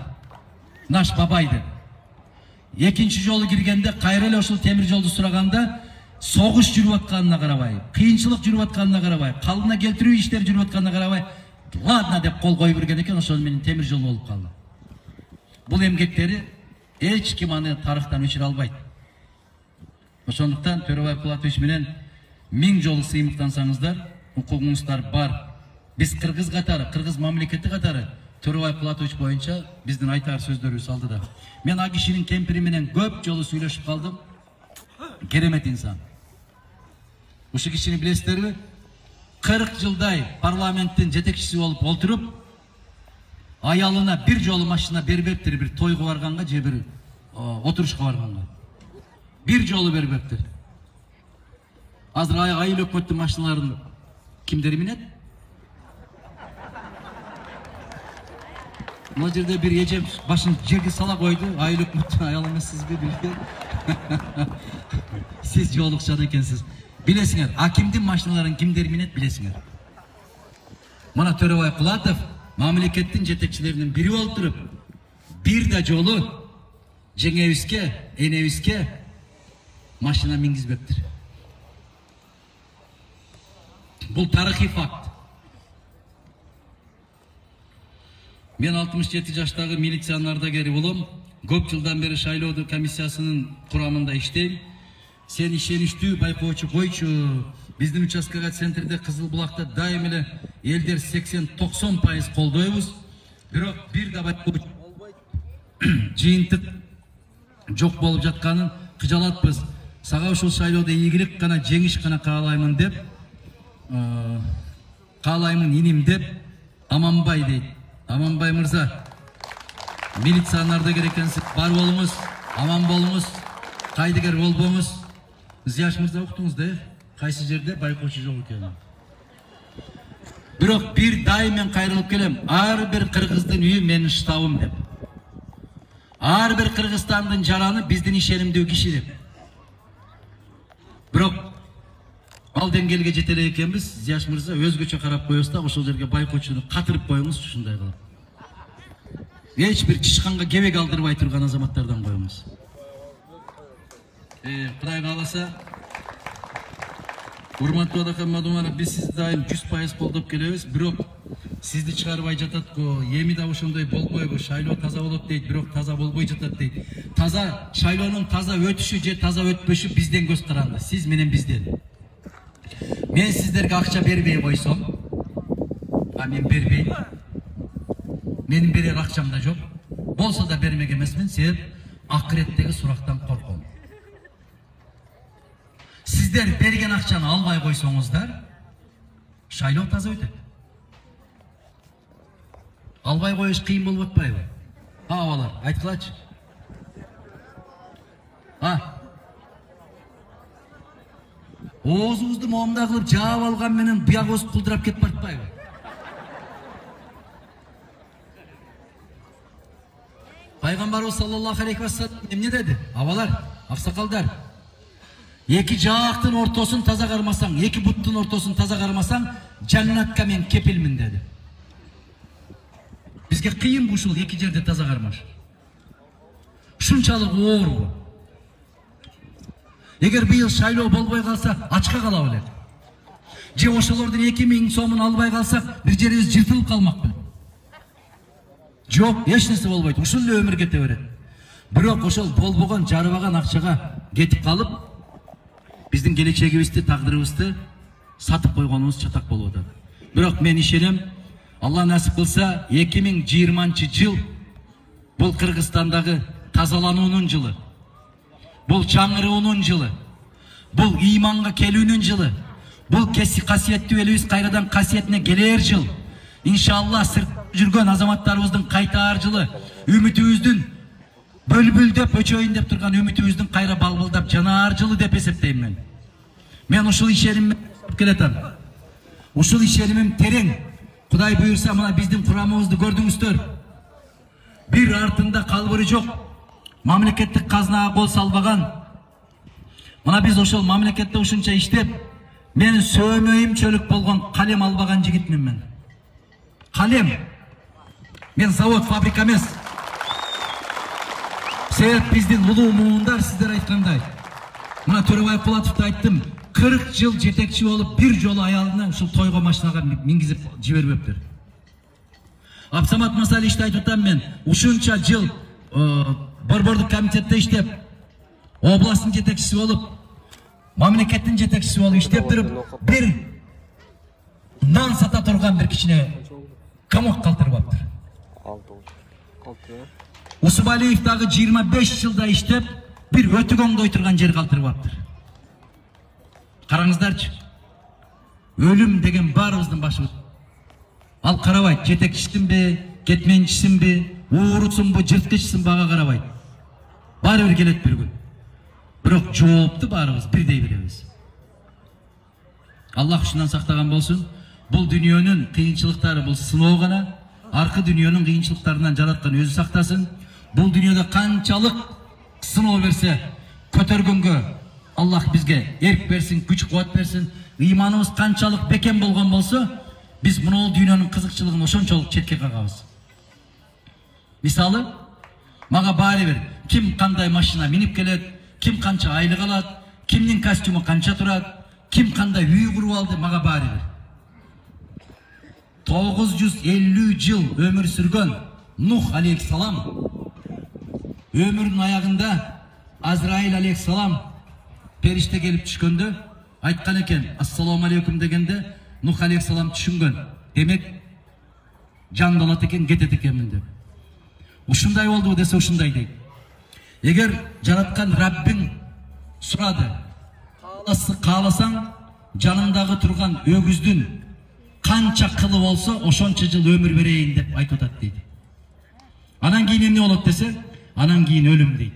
Наш бабай деп. Экинчи жолу киргенде кайра эле ошол темир жолду сураганда согуш жүрүп атканына карабай, кыйынчылык жүрүп атканына карабай, калыбына келтирүү иштери жүрүп атканына карабай, ладно деп кол коюп берген экен, ошол менен темир жол болуп калды. Бул эмгектери эч ким аны тарыхтан өчүрө албайт. Ошондуктан Төрөбай Кулатович менен 1000 жолу сыймыктансаңыздар, укугуңуздар бар. Биз кыргыз катары, кыргыз мамлекети катары Төрөбай Кулатович боюнча биздин айтар сөздөрүбүз алды да. Мен а кишинин кемпири менен көп жолу сүйлөшүп калдым. Керемет инсан. Ушул кишини билесиздерби? 40 жылдай парламенттин жетекчиси болуп олтуруп, аялына 1 жолу машина бербептир, бир тойго барганга же бир отурушка барганга. 1 жолу бербептир. Азыр айыл өкмөттүн машиналарын кимдер минет? Мына жерде бир эжем башын жерге сала койду, айыл өкмөттүн аял эмессизби билген? Сиз жоолукчан экенсиз. Билесиңер, кимдин машиналарын кимдер минет билесиңер. Мына Төрөбай Кулатов мамлекеттин жетекчилеринин бири болуп туруп, бир да жолу жеңебизге, энебизге машина мингизбептир. Бул тарыхый факт. Мен 67 жаштагы милициянын ардагери болом. Көп жылдан бери шайлоодуу комиссиясынын курамында иштейм. Сен ишеничтүү байкоочу койчу. Биздин участкага центрде Кызыл Булакта дайым эле элдер 80-90% колдойбуз. Бирок бир да байкоочу жыйынтык жок болуп жатканын кыжалатпыз. Сага ушул шайлоодо ийгилик гана, жеңиш гана каалаймын деп, каалаймын иним деп Аманбай дейт. Аманбай мырза, милициянын ардагери экенсиз, бар болуңуз, аман болуңуз, кайдыгер болбоңуз. Зияш мырза уктуңуз да, кайсы жерде байкоочу жок экенин. Бирок бир дайым мен кайрылып келем, ар бир кыргыздын үйү менин штабым деп. Ар бир Кыргызстандын жараны биздин ишенимдүү киши деп. Бирок ал деңгээлге жете элек экенбиз, Зияш мырза өзгөчө карап коебуз да, ошол жерге байкоочуну катырып коюңуз, ушундай кылып. Эч бир тышканга кебек алдырбай турган азаматтардан коюңуз. Кудай кааласа, урматтуу Адакан Мадумаров, биз сизди дайым 100% колдоп келебиз, бирок сизди чыгарбай жатат-го, эми да ошондой болбойбу, шайлоо таза болот дейт, бирок таза болбой жатат дейт. Таза шайлоонун таза өтүшү же таза өтпөшү бизден көз каранды, сиз менен бизден. Мен сиздерге акча бербей койсом, мен бербейм. Менин берер акчам да жок. Болсо да бермек эмесмин, себеп акыреттеги сурактан корком. сиздер берген акчаны албай койсоңуздар шайлоо таза өтөт. Албай коюш кыйын болуп атпайбы? Абалар, айткылачы. Оозубузду моомда кылып жаап алган менен буягыбыз кулдурап кетип атпайбы? Пайгамбарыбыз саллаллаху алейхи ва саллям эмне деди? Абалар, аксакалдар. Эки жаактын ортосун таза кармасаң, эки буттун ортосун таза кармасаң, жаннатка мен кепилмин деди. Бизге кыйын ушул эки жерде таза кармаш. Ушунчалык оорбу. Эгер быйыл шайлоо болбой калса, ачка кала белет. Же ошолордун 2000 сомун албай калсак, бир жерибиз жыртылып калмакпы. Жок, эч нерсе болбойт. Ушул эле өмүр кете берет. Бирок ошол болбогон, жарыбаган акчага кетип калып, биздин келечегибизди, тагдырыбызды сатып койгонубуз чатак болуп атат. Бирок мен ишенем, Алла насип кылса, 2020 жыл бул Кыргызстандагы тазалануунун жылы. Бул чаңырыуунун жылы. Бул ыйманга келүүнүн жылы. Бул касиеттүү элибиз кайрадан касиетине келер жыл. Иншалла сырт жүргөн азаматтарыбыздын кайтаар жылы. Үмүтүбүздүн бөлбүлдөп, өчөйүн деп турган үмүтүбүздүн кайра балбылдап жанаар жылы деп эсептейм мен. Мен ушул ишениммен келетем. Ушул ишенимим терең. Кудай буйрса, мына биздин курамыбызды көрдүңүздөр. Бир артында калбыры жок. Мамлекеттик казнага кол салбаган. Мына биз ошол мамлекетте ушунча иштеп, менин сөөмөйүм чөлүк болгон калем албаган жигитмин мен. Калем. Мен завод, фабрика эмес. Себеп биздин улуу муундар сиздер айткандай. Мына Төрөбай Пулатовду айттым, 40 жыл жетекчи болуп бир жолу аялына ушул тойго машинага мингизип жибербептир. Абсамат Масалишти айтып атам мен, ушунча жыл борбордук комитетте иштеп, областтын жетекчиси болуп, мамлекеттин жетекчиси болуп иштеп туруп, бир нан сата турган бир кичине камок калтырбаптыр. Усубалиев дагы 25 жылда иштеп, бир өтүгөңдөй турган жер калтырбаптыр. Караңыздарчы. Өлүм деген баарыбыздын башыбыз. Ал карабайт, жетекчисинби, кетменчисинби, уурусунбу, жырткычсынбы бага карабайт. Баары бир келет бир күн. Бирок жоопту баарыбыз бирдей билебиз. Аллах ушундан сактаган болсун. Бул дүйнөнүн кыйынчылыктары бул сыноо гана. Аркы дүйнөнүн кыйынчылыктарынан жараткан өзү сактасын. Бул дүйнөдө канчалык сыноо берсе, көтөргөнгө Аллах бизге эрк берсин, күч кубат берсин. Ыйманыбыз канчалык бекем болгон болсо, биз мына дүйнөнүн кызыкчылыгын ошончолук четке кагабыз. Мисалы, мага баары бир ким кандай машина минип келет, ким канча айлык алат, кимдин костюму канча турат, ким кандай үй куруп алды, мага баары бир. 950 жыл өмүр сүргөн Нух алейхиссалам өмүрүнүн аягында Азраил алейхиссалам периште келип түшкөндө айткан экен, ассаламу алейкум дегенде Нух алейхиссалам түшүнгөн. Демек жан алат экен, кетет экенмин деп. Ушундай болду десе ушундай дейт. Эгер жараткан Раббиң сурады, кааласаң жаныңдагы турган өгүздүн канча кылы болсо ошончо жыл өмүр берейин деп айтып атат дейт. Анан кийин эмне болот десе, анан кийин өлүм дейт.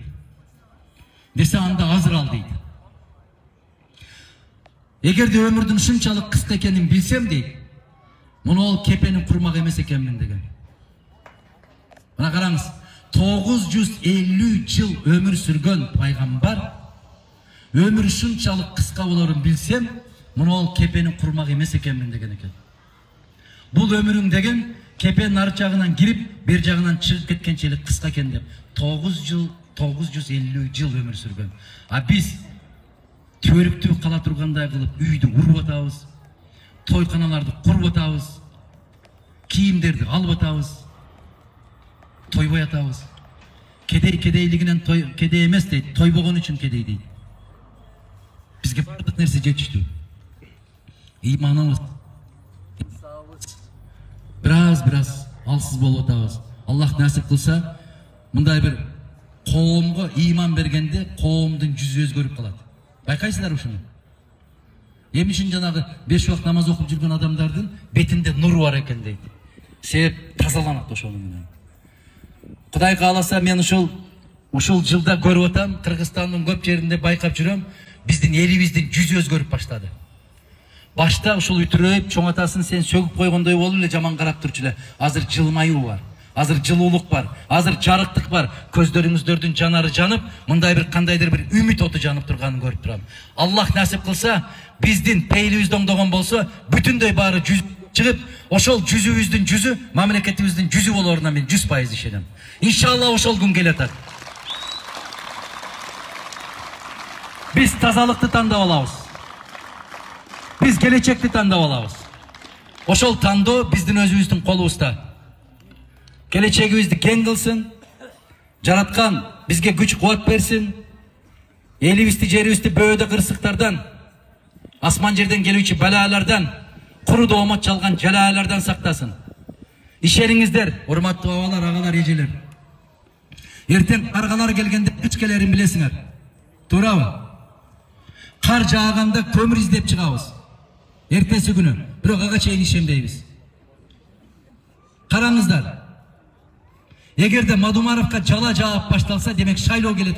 Десе анда азыр ал дейт. Эгерде өмүрдүн ушунчалык кыска экенин билсем дейт, муну ол кепенин курмак эмес экенмин деген. Мына караңыз, 950 жыл өмүр сүргөн пайгамбар, өмүр ушунчалык кыска болорун билсем, муну ол кепенин курмак эмес экенмин деген экен. Бул өмүрүң деген кепенин ар жагынан кирип, бер жагынан чыгып кеткенчелик кыска экен деп 950 жыл өмүр сүргөн. А биз төрүктүү кала тургандай кылып үйдү уруп атабыз, тойканаларды куруп атабыз, кийимдерди алып атабыз, тойбой атабыз. Кедейлигинен кедей эмес дейт, тойбогон үчүн кедей дейт. Бизге бардык нерсе жетиштүү. Ыйманыбыз бираз алсыз болуп атабыз. Аллах насип кылса, мындай бир коомго ыйман бергенде коомдун жүзү өзгөрүп калат. Байкайсыздар ушуну? Эми үчүн жанагы 5 убакыт намаз окуп жүргөн адамдардын бетинде нур бар экен дейт. Себеп тазаланат ошону менен. Кудай кааласа мен ушул жылда көрүп атам, Кыргызстандын көп жеринде байкап жүрөм, биздин элибиздин жүзү өзгөрүп баштады. Башта ушул үтүрөйүп, чоң атасын сен сөгүп койгондой болуп эле жаман карап турчу эле. Азыр жылмаюу бар. Азыр жылуулук бар. Азыр жарыктык бар. Көздөрүңүздөрдүн жанары жанып, мындай бир кандайдыр бир үмүт оту жанып турганын көрүп турам. Аллах насип кылса, биздин пейилибиз оңдогон болсо, бүтүндөй баары жүз чыгып, ошол жүзүбүздүн жүзү, мамлекетибиздин жүзү болоруна мен 100% ишенем. Иншалла ошол күн келатат. Биз тазалыкты тандап алабыз. Биз келечекти тандап алабыз. Ошол тандоо биздин өзүбүздүн колубузда. Келечегибизди кең кылсын, жараткан бизге күч кубат берсин, элибизди, жерибизди бөөдө кырсыктардан, асман жерден келүүчү балалардан, куру доомот чалган жалаалардан сактасын. Ишениңиздер, урматтуу абалар, агалар, эжелер. Эртең каргалар келгенде кыч келерин билесиңер. Туурабы? Кар жааганда көмүр издеп чыгабыз. Эртеси күнү, бирок ага чейин ишенбейбиз. Караңыздар. Эгерде Мадумаровка жала жаап башталса, демек шайлоо келет.